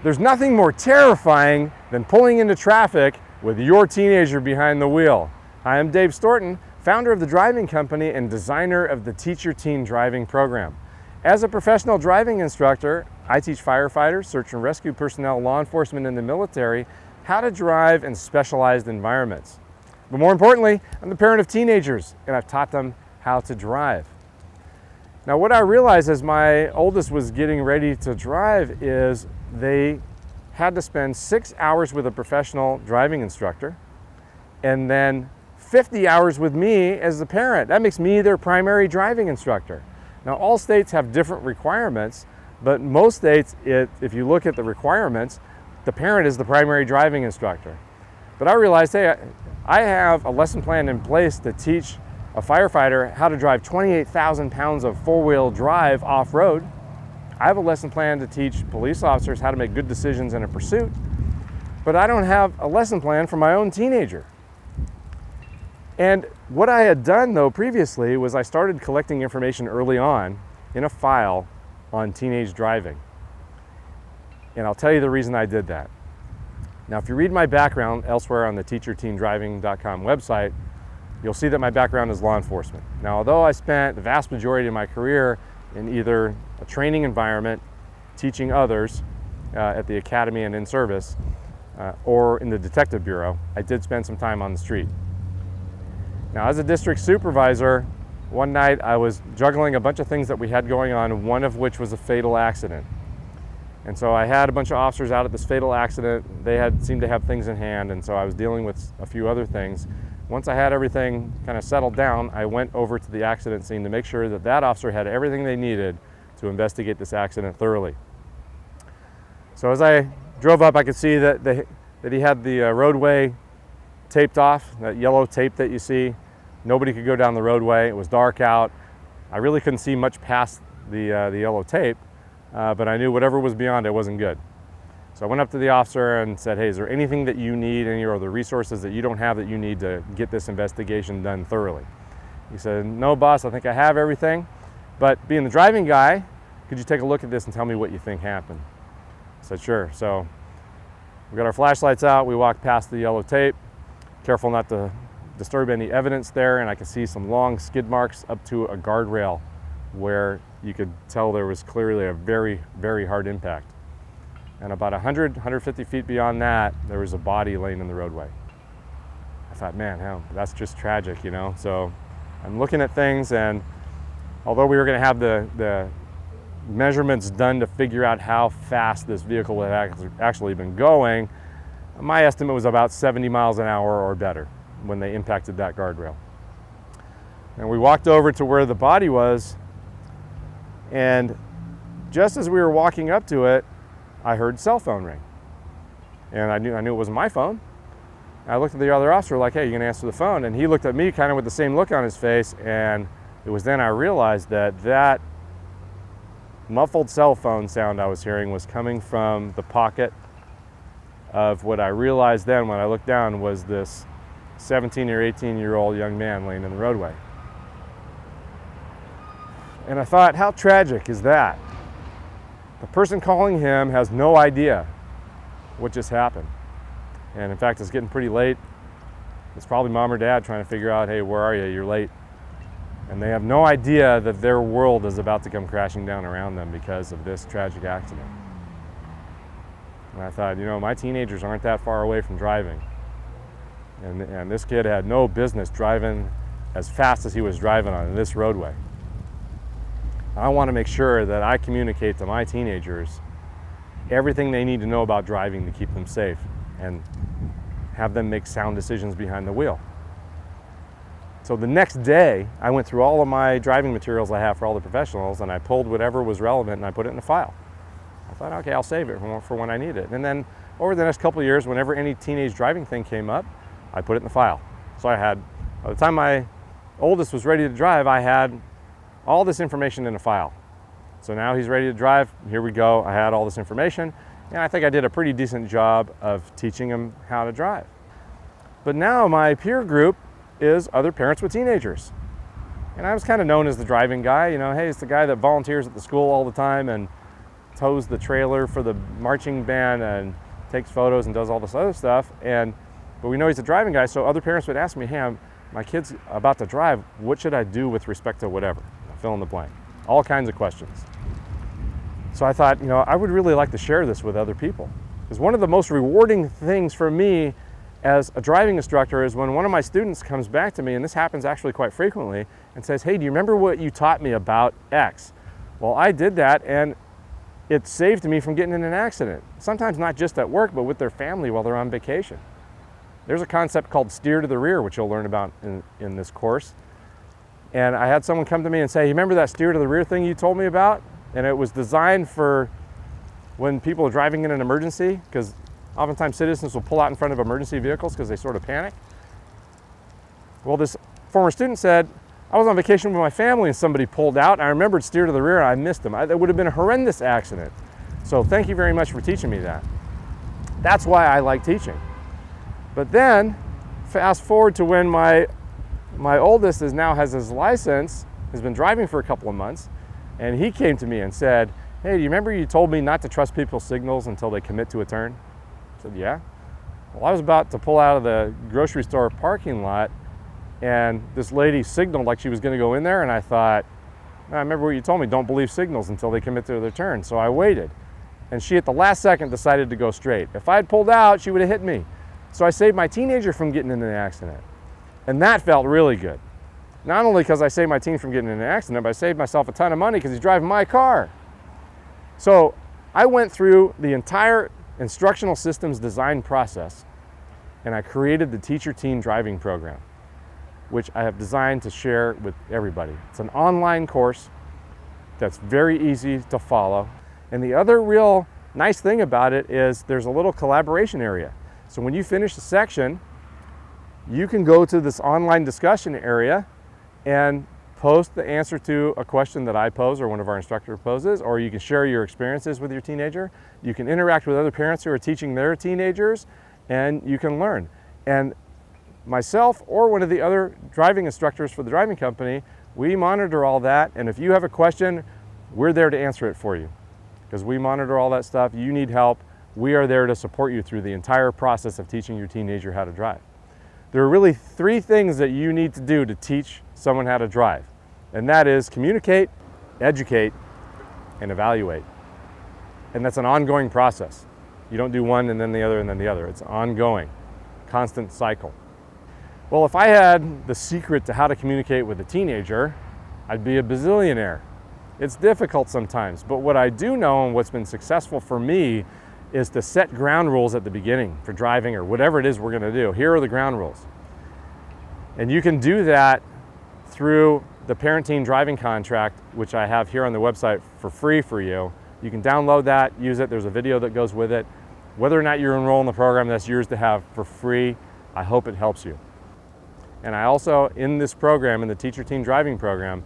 There's nothing more terrifying than pulling into traffic with your teenager behind the wheel. I am Dave Storton, founder of The Driving Company and designer of the Teach Your Teen Driving program. As a professional driving instructor, I teach firefighters, search and rescue personnel, law enforcement, and the military how to drive in specialized environments. But more importantly, I'm the parent of teenagers, and I've taught them how to drive. Now, what I realized as my oldest was getting ready to drive is they had to spend 6 hours with a professional driving instructor and then 50 hours with me as the parent. That makes me their primary driving instructor. Now, all states have different requirements, but most states, if you look at the requirements, the parent is the primary driving instructor. But I realized, hey, I have a lesson plan in place to teach a firefighter how to drive 28,000 pounds of four-wheel drive off-road. I have a lesson plan to teach police officers how to make good decisions in a pursuit, but I don't have a lesson plan for my own teenager. And what I had done though previously was I started collecting information early on in a file on teenage driving. And I'll tell you the reason I did that. Now, if you read my background elsewhere on the teachyourteendriving.com website, you'll see that my background is law enforcement. Now, although I spent the vast majority of my career in either a training environment, teaching others at the academy and in service, or in the detective bureau, I did spend some time on the street. Now, as a district supervisor, one night I was juggling a bunch of things that we had going on, one of which was a fatal accident. And so I had a bunch of officers out at this fatal accident. They had seemed to have things in hand, and so I was dealing with a few other things. Once I had everything kind of settled down, I went over to the accident scene to make sure that that officer had everything they needed to investigate this accident thoroughly. So as I drove up, I could see that he had the roadway taped off, that yellow tape that you see. Nobody could go down the roadway. It was dark out. I really couldn't see much past the yellow tape, but I knew whatever was beyond it wasn't good. So I went up to the officer and said, hey, is there anything that you need, any or the resources that you don't have that you need to get this investigation done thoroughly? He said, no, boss, I think I have everything, but being the driving guy, could you take a look at this and tell me what you think happened? I said, sure. So we got our flashlights out, we walked past the yellow tape, careful not to disturb any evidence there, and I could see some long skid marks up to a guardrail where you could tell there was clearly a very, very hard impact. And about 150 feet beyond that, there was a body laying in the roadway. I thought, man, that's just tragic, you know? So I'm looking at things, and although we were gonna have the measurements done to figure out how fast this vehicle had actually been going, my estimate was about 70 miles an hour or better when they impacted that guardrail. And we walked over to where the body was, and just as we were walking up to it, I heard cell phone ring. And I knew it wasn't my phone. I looked at the other officer like, hey, you gonna answer the phone? And he looked at me kind of with the same look on his face, and it was then I realized that muffled cell phone sound I was hearing was coming from the pocket of what I realized then when I looked down was this 17 or 18-year-old young man laying in the roadway. And I thought, how tragic is that? The person calling him has no idea what just happened. And in fact, it's getting pretty late. It's probably mom or dad trying to figure out, hey, where are you? You're late. And they have no idea that their world is about to come crashing down around them because of this tragic accident. And I thought, my teenagers aren't that far away from driving. And this kid had no business driving as fast as he was driving on this roadway. I want to make sure that I communicate to my teenagers everything they need to know about driving to keep them safe and have them make sound decisions behind the wheel. So the next day, I went through all of my driving materials I have for all the professionals, and I pulled whatever was relevant and I put it in a file. I thought, okay, I'll save it for when I need it. And then over the next couple of years, whenever any teenage driving thing came up, I put it in the file. So by the time my oldest was ready to drive, I had all this information in a file. So now he's ready to drive. Here we go. I had all this information, and I think I did a pretty decent job of teaching him how to drive. But now my peer group is other parents with teenagers. And I was kind of known as the driving guy, hey, it's the guy that volunteers at the school all the time and tows the trailer for the marching band and takes photos and does all this other stuff. But we know he's a driving guy, so other parents would ask me, hey, my kid's about to drive, what should I do with respect to whatever? Fill in the blank. All kinds of questions. So I thought, I would really like to share this with other people. Because one of the most rewarding things for me as a driving instructor is when one of my students comes back to me, and this happens actually quite frequently, and says, hey, do you remember what you taught me about X? Well, I did that, and it saved me from getting in an accident. Sometimes not just at work, but with their family while they're on vacation. There's a concept called steer to the rear, which you'll learn about in this course. And I had someone come to me and say, you remember that steer to the rear thing you told me about? And it was designed for when people are driving in an emergency, because oftentimes citizens will pull out in front of emergency vehicles because they sort of panic. Well, this former student said, I was on vacation with my family and somebody pulled out. And I remembered steer to the rear and I missed them. That would have been a horrendous accident. So thank you very much for teaching me that. That's why I like teaching. But then, fast forward to when my oldest now has his license, has been driving for a couple of months, and he came to me and said, hey, do you remember you told me not to trust people's signals until they commit to a turn? I said, yeah. Well, I was about to pull out of the grocery store parking lot, and this lady signaled like she was going to go in there, and I thought, I remember what you told me, don't believe signals until they commit to their turn. So I waited, and she at the last second decided to go straight. If I had pulled out, she would have hit me. So I saved my teenager from getting in an accident. And that felt really good. Not only because I saved my teen from getting in an accident, but I saved myself a ton of money because he's driving my car. So I went through the entire instructional systems design process, and I created the Teacher Teen Driving Program, which I have designed to share with everybody. It's an online course that's very easy to follow. And the other real nice thing about it is there's a little collaboration area. So when you finish a section, you can go to this online discussion area and post the answer to a question that I pose or one of our instructors poses, or you can share your experiences with your teenager. You can interact with other parents who are teaching their teenagers, and you can learn. And myself or one of the other driving instructors for the driving company, we monitor all that, and if you have a question, we're there to answer it for you. Because we monitor all that stuff, you need help, we are there to support you through the entire process of teaching your teenager how to drive. There are really 3 things that you need to do to teach someone how to drive. And that is communicate, educate, and evaluate. And that's an ongoing process. You don't do one and then the other and then the other. It's ongoing, constant cycle. Well, if I had the secret to how to communicate with a teenager, I'd be a bazillionaire. It's difficult sometimes, but what I do know and what's been successful for me is to set ground rules at the beginning for driving or whatever it is we're going to do. Here are the ground rules. And you can do that through the Parent-Teen Driving Contract, which I have here on the website for free for you. You can download that, use it. There's a video that goes with it. Whether or not you're enrolled in the program, that's yours to have for free. I hope it helps you. And I also, in this program, in the Teacher Teen Driving Program,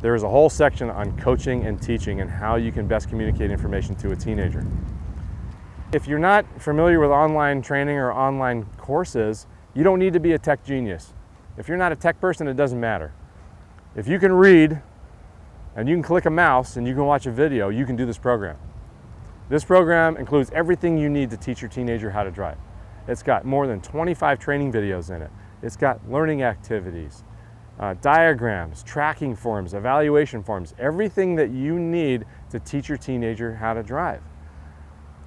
there is a whole section on coaching and teaching and how you can best communicate information to a teenager. If you're not familiar with online training or online courses, you don't need to be a tech genius. If you're not a tech person, it doesn't matter. If you can read and you can click a mouse and you can watch a video, you can do this program. This program includes everything you need to teach your teenager how to drive. It's got more than 25 training videos in it. It's got learning activities, diagrams, tracking forms, evaluation forms, everything that you need to teach your teenager how to drive.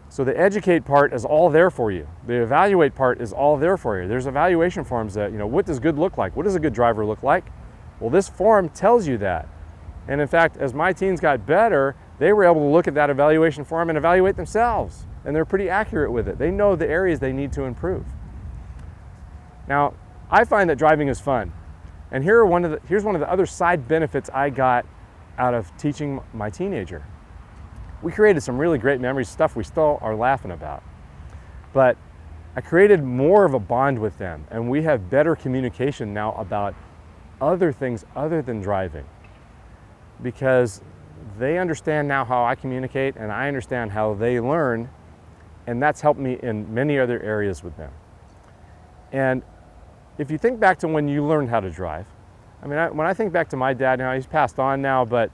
So the educate part is all there for you. The evaluate part is all there for you. There's evaluation forms that, what does good look like? What does a good driver look like? Well, this form tells you that. And in fact, as my teens got better, they were able to look at that evaluation form and evaluate themselves. And they're pretty accurate with it. They know the areas they need to improve. Now, I find that driving is fun. And here's one of the other side benefits I got out of teaching my teenager. We created some really great memories, stuff we still are laughing about. But I created more of a bond with them, and we have better communication now about other things other than driving. Because they understand now how I communicate, and I understand how they learn, and that's helped me in many other areas with them. And if you think back to when you learned how to drive, when I think back to my dad now, he's passed on now, but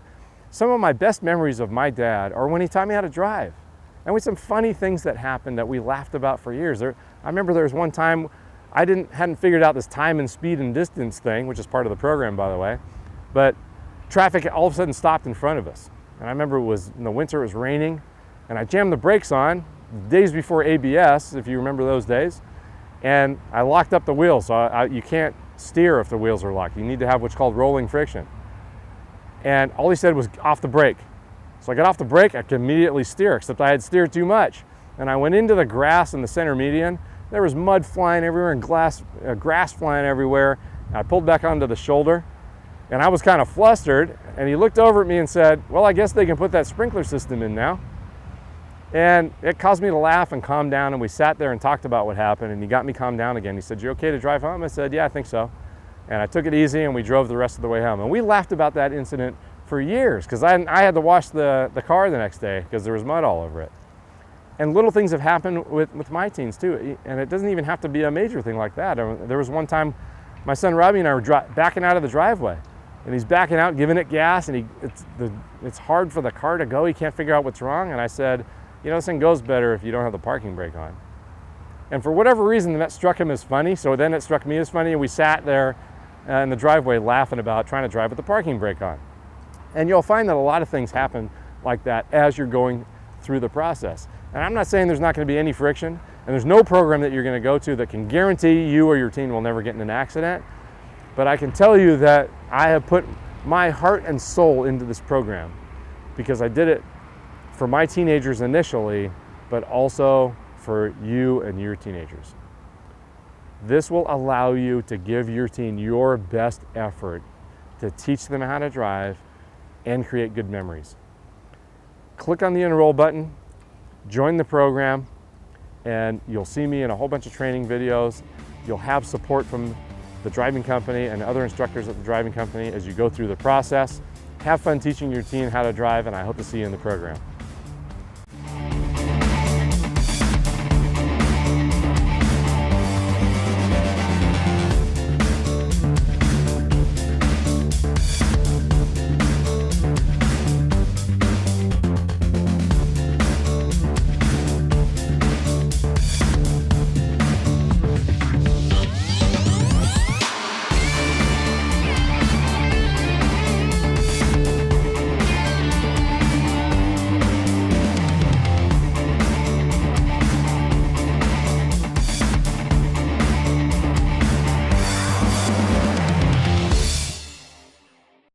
some of my best memories of my dad are when he taught me how to drive. And we had some funny things that happened that we laughed about for years. I remember there was one time I hadn't figured out this time and speed and distance thing, which is part of the program, by the way, but traffic all of a sudden stopped in front of us. And I remember it was in the winter, it was raining, and I jammed the brakes on days before ABS, if you remember those days, and I locked up the wheels. So you can't steer if the wheels are locked. You need to have what's called rolling friction. And all he said was off the brake. So I got off the brake, I could immediately steer, except I had steered too much. And I went into the grass in the center median. There was mud flying everywhere and grass flying everywhere. And I pulled back onto the shoulder, and I was kind of flustered. And he looked over at me and said, well, I guess they can put that sprinkler system in now. And it caused me to laugh and calm down, and we sat there and talked about what happened, and he got me calmed down again. He said, you okay to drive home? I said, yeah, I think so. And I took it easy, and we drove the rest of the way home. And we laughed about that incident for years, because I had to wash the car the next day because there was mud all over it. And little things have happened with my teens too, and it doesn't even have to be a major thing like that. There was one time my son Robbie and I were backing out of the driveway, and he's backing out, giving it gas, and it's hard for the car to go. He can't figure out what's wrong, and I said, you know, this thing goes better if you don't have the parking brake on. And for whatever reason, that struck him as funny, so then it struck me as funny, and we sat there in the driveway laughing about trying to drive with the parking brake on. And you'll find that a lot of things happen like that as you're going through the process. And I'm not saying there's not going to be any friction, and there's no program that you're going to go to that can guarantee you or your teen will never get in an accident. But I can tell you that I have put my heart and soul into this program because I did it for my teenagers initially, but also for you and your teenagers. This will allow you to give your teen your best effort to teach them how to drive and create good memories. Click on the enroll button, join the program, and you'll see me in a whole bunch of training videos. You'll have support from the driving company and other instructors at the driving company as you go through the process. Have fun teaching your teen how to drive, and I hope to see you in the program.